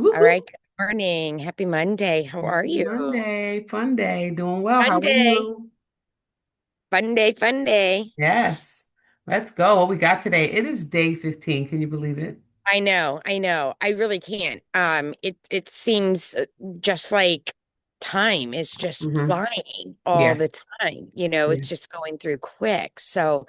All right. Woohoo! Good morning. Happy Monday. How are Happy you? Monday, fun day, doing well. How are Monday. you? Fun day, fun day. Yes, let's go. What we got today? It is day 15. Can you believe it? I know, I know. I really can't. It seems just like time is just Hmm. flying all Yeah, the time. yeah, It's just going through quick. So,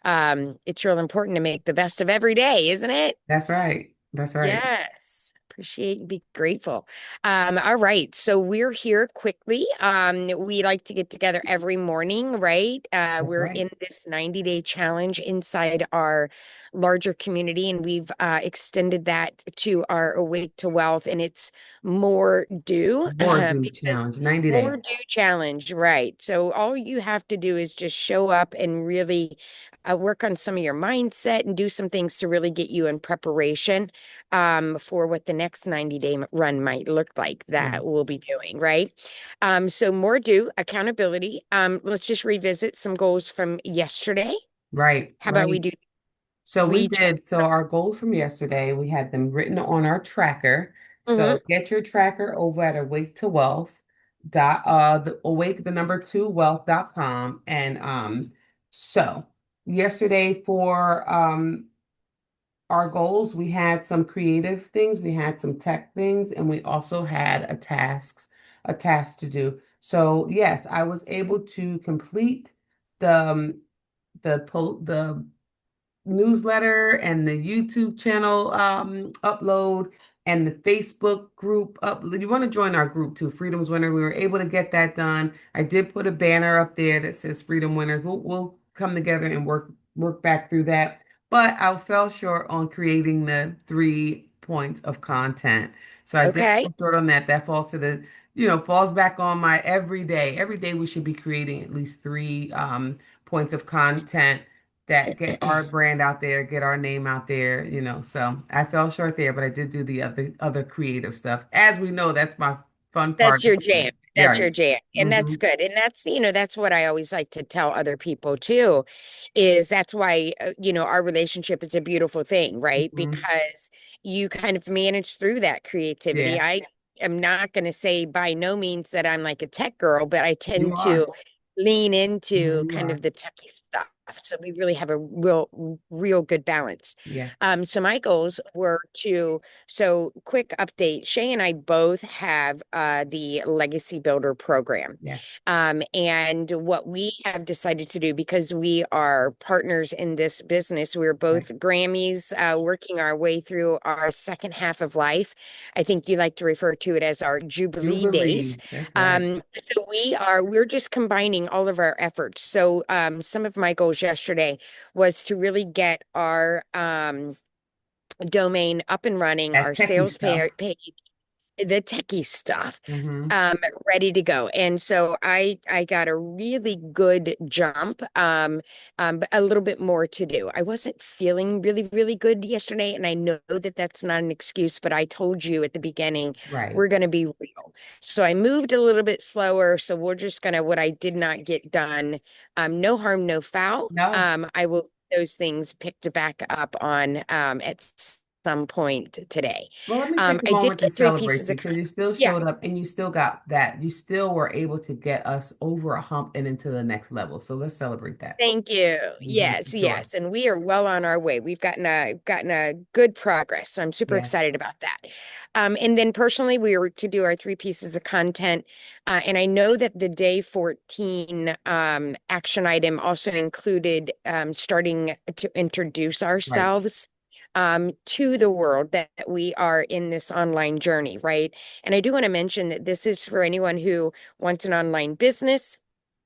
it's real important to make the best of every day, isn't it? that's right. That's right. Yes. Appreciate and be grateful. All right. So we're here quickly. We like to get together every morning, right? That's We're right. in this 90-day challenge inside our larger community, and we've extended that to our Awake to Wealth, and it's more due More do because challenge, 90 more days. due challenge, right? So all you have to do is just show up and really work on some of your mindset and do some things to really get you in preparation for what the next 90-day run might look like Yeah, that we'll be doing, right? So more do accountability. Let's just revisit some goals from yesterday. right, How about we right. do So we we check? did. So our goals from yesterday, we had them written on our tracker. Mhm. So get your tracker over at awake to wealth the awake the number two wealth.com. And so yesterday for our goals, we had some creative things, we had some tech things, and we also had a task to do. So yes, I was able to complete the newsletter and the YouTube channel upload and the Facebook group upload. You want to join our group too, Freedom's Winner. We were able to get that done. I did put a banner up there that says Freedom Winners. We'll come together and work back through that. But I fell short on creating the 3 points of content. So I did Okay. fall short on that. That falls to falls back on my every day. Every day we should be creating at least three points of content that get our brand out there, get our name out there. So I fell short there, but I did do the other creative stuff. As we know, that's my fun That's part. your jam. Yeah, That's right. your jam. And Mm-hmm. that's good. And that's what I always like to tell other people too, is that's why, our relationship is a beautiful thing, right? Hmm. Because you kind of manage through that creativity. Yeah, I am not going to say by no means that I'm like a tech girl, but I you tend are. to lean into You kind are. of the techie stuff. So we really have a real good balance. Yeah, So my goals were so quick update. Shay and I both have the Legacy Builder program. yeah. And what we have decided to do, because we are partners in this business, we're Right. both Grammys, working our way through our second half of life. I think you like to refer to it as our Jubilee days. Jubilee. That's right. So we're just combining all of our efforts. So some of my goals yesterday was to really get our domain up and running, That our techie sales stuff. page, the techie stuff, Hmm. ready to go. And so I got a really good jump, but a little bit more to do. I wasn't feeling really, really good yesterday, and I know that that's not an excuse, but I told you at the beginning, Right. we're going to be real. So I moved a little bit slower. So we're just going to, what I did not get done, no harm, no foul. No. I will those things picked back up on at some point today. Well, let me take a I did moment to get three celebrate pieces you of because you still yeah. showed up and you still got that. You still were able to get us over a hump and into the next level. So let's celebrate that. Thank you. Hmm. Yes, Sure. yes, and we are well on our way. We've gotten a good progress. So I'm super Yes. excited about that. And then personally, we were to do our three pieces of content, and I know that the day 14 action item also included starting to introduce Right. ourselves to the world that we are in this online journey, right? And I do want to mention that this is for anyone who wants an online business,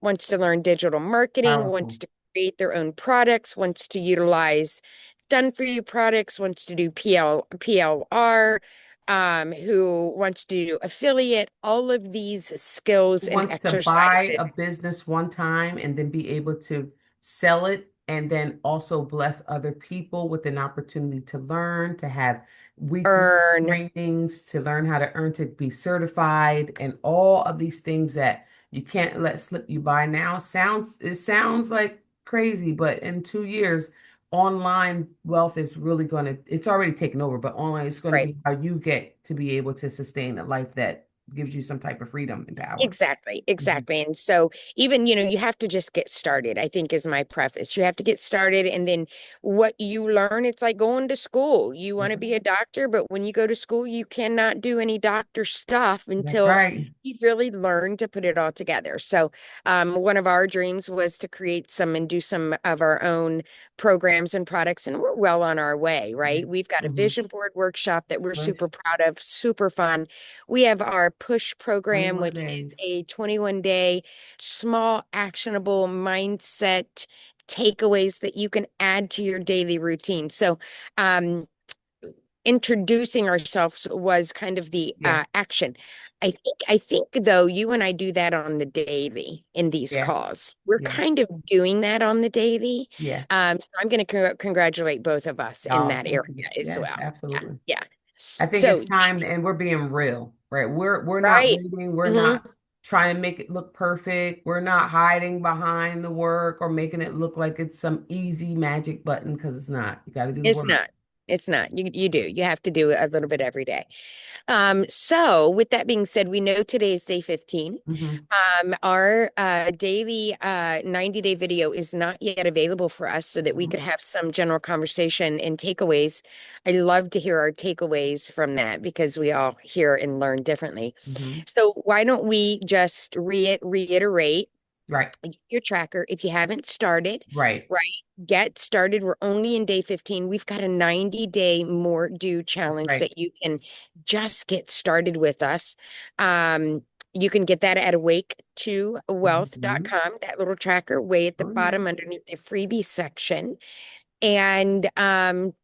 wants to learn digital marketing, Powerful. wants to create their own products, wants to utilize done for you products, wants to do PLR, who wants to do affiliate, all of these skills Who and wants to buy exercises a business one time and then be able to sell it and then also bless other people with an opportunity to learn, to have weekly earn. trainings, to learn how to earn to be certified, and all of these things that you can't let slip you by now. It sounds like crazy, but in 2 years, online wealth is really going to, it's already taken over, but online is going to Right. be how you get to be able to sustain a life that gives you some type of freedom and power. Exactly, Mhm. exactly. And so even, you have to just get started, I think is my preface. You have to get started and then what you learn, it's like going to school. You want to be Mhm. a doctor, but when you go to school, you cannot do any doctor stuff That's until right. you really learn to put it all together. So one of our dreams was to create some and do some of our own programs and products, and we're well on our way, right? We've got a Mm-hmm. vision board workshop that we're super proud of, super fun. We have our push program, 21 which is days. a 21-day small actionable mindset takeaways that you can add to your daily routine. So, um, introducing ourselves was kind of the Yeah. action. I think though you and I do that on the daily in these Yeah. calls. We're Yeah. kind of doing that on the daily. Yeah. So I'm going to congratulate both of us in Oh, that area thank you. as Yes, well. Yeah, absolutely. yeah. I think So, it's time, and we're being real, right? We're not right. waiting. We're Hmm. not trying to make it look perfect. We're not hiding behind the work or making it look like it's some easy magic button because it's not. You got to do the It's work. not. It's not. You do. You have to do a little bit every day. So with that being said, we know today is day 15. Hmm. Our daily 90-day video is not yet available for us so that we Hmm. could have some general conversation and takeaways. I love to hear our takeaways from that because we all hear and learn differently. Hmm. So why don't we just reiterate Right. your tracker if you haven't started, Right. right? Get started. We're only in day 15. We've got a 90-day more due That's challenge right. that you can just get started with us. Um, you can get that at Hmm. awake2wealth.com, that little tracker way at the Oh, yeah. bottom underneath the freebie section. And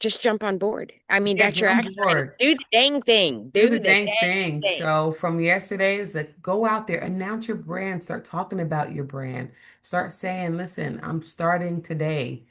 just jump on board. I mean, Yeah, that's get your on action item. board. Do the dang thing. Do Do the the dang dang thing. thing. So from yesterday is that go out there, announce your brand, start talking about your brand. Start saying, listen, I'm starting today.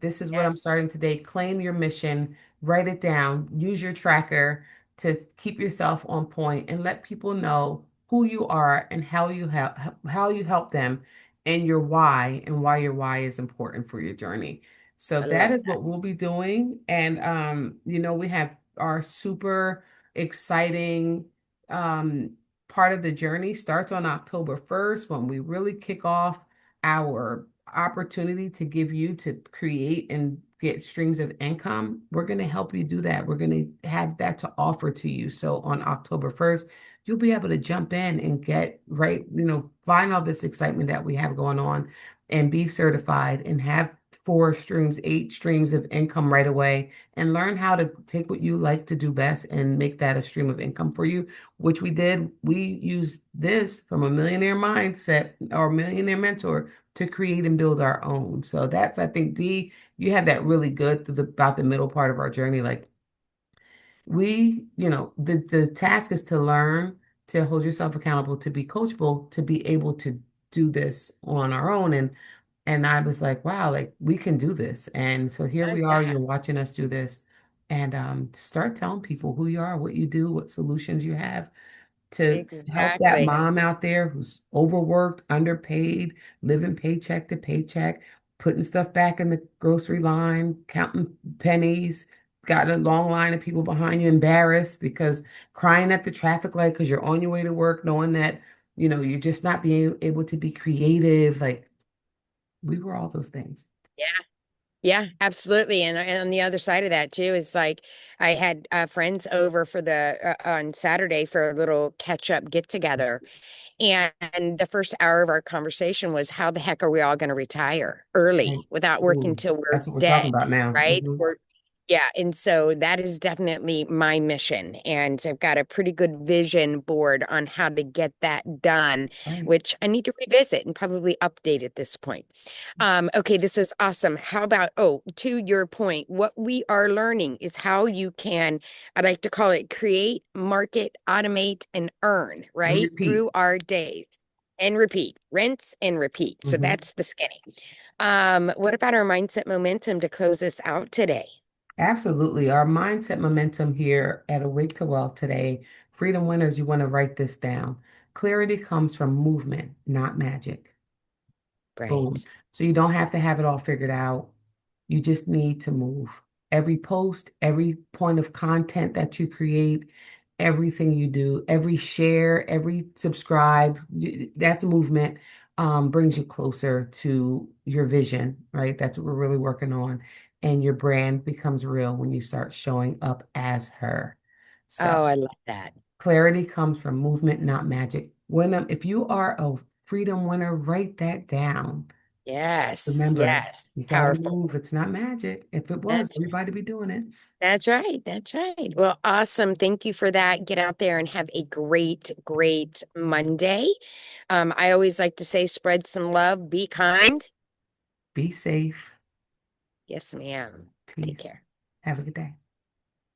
This is what Yeah, I'm starting today. Claim your mission, write it down, use your tracker to keep yourself on point and let people know who you are and how you help them and your why and why your why is important for your journey. So I that love is that. what we'll be doing. And we have our super exciting um, part of the journey starts on October 1st when we really kick off our opportunity to give you to create and get streams of income. We're going to help you do that. We're going to have that to offer to you. So on October 1st, you'll be able to jump in and get right, find all this excitement that we have going on and be certified and have 4 streams, 8 streams of income right away and learn how to take what you like to do best and make that a stream of income for you, which we did. We used this from a millionaire mindset or millionaire mentor to create and build our own. So that's, I think, D, you had that really good through about the middle part of our journey. Like the task is to learn to hold yourself accountable, to be coachable, to be able to do this on our own. And I was like, wow, like we can do this. And so here Oh, we are, yeah, you're watching us do this. And start telling people who you are, what you do, what solutions you have to help that exactly. mom out there who's overworked, underpaid, living paycheck to paycheck, putting stuff back in the grocery line, counting pennies, got a long line of people behind you, embarrassed because crying at the traffic light because you're on your way to work, knowing that, you're just not being able to be creative. Like we were all those things. Yeah. Yeah, absolutely. And on the other side of that too is like I had friends over for the on Saturday for a little catch up get together. And the first hour of our conversation was how the heck are we all going to retire Right. early without working Ooh, till we're that's what we're talking dead, about now. right? Hmm. Or yeah, and so that is definitely my mission. And I've got a pretty good vision board on how to get that done, Right. which I need to revisit and probably update at this point. Okay, this is awesome. How about, oh, to your point, what we are learning is how you can, I like to call it create, market, automate, and earn, And right? repeat. Through our days and repeat, rinse and repeat. So Hmm. that's the skinny. What about our mindset momentum to close us out today? Absolutely. Our mindset momentum here at Awake to Wealth today, Freedom Winners, you want to write this down. Clarity comes from movement, not magic. Boom. Right. So you don't have to have it all figured out. You just need to move. Every post, every point of content that you create, everything you do, every share, every subscribe, that's movement, brings you closer to your vision, right? That's what we're really working on. And your brand becomes real when you start showing up as her. So Oh, I love that. clarity comes from movement, not magic. If you are a freedom winner, write that down. Yes, Remember, yes. you got to Powerful. move. It's not magic. If it was, That's everybody be doing it. that's right. That's right. Well, awesome. Thank you for that. Get out there and have a great, great Monday. I always like to say spread some love, be kind. Be safe. Yes, ma'am. Take Peace. care. Have a good day.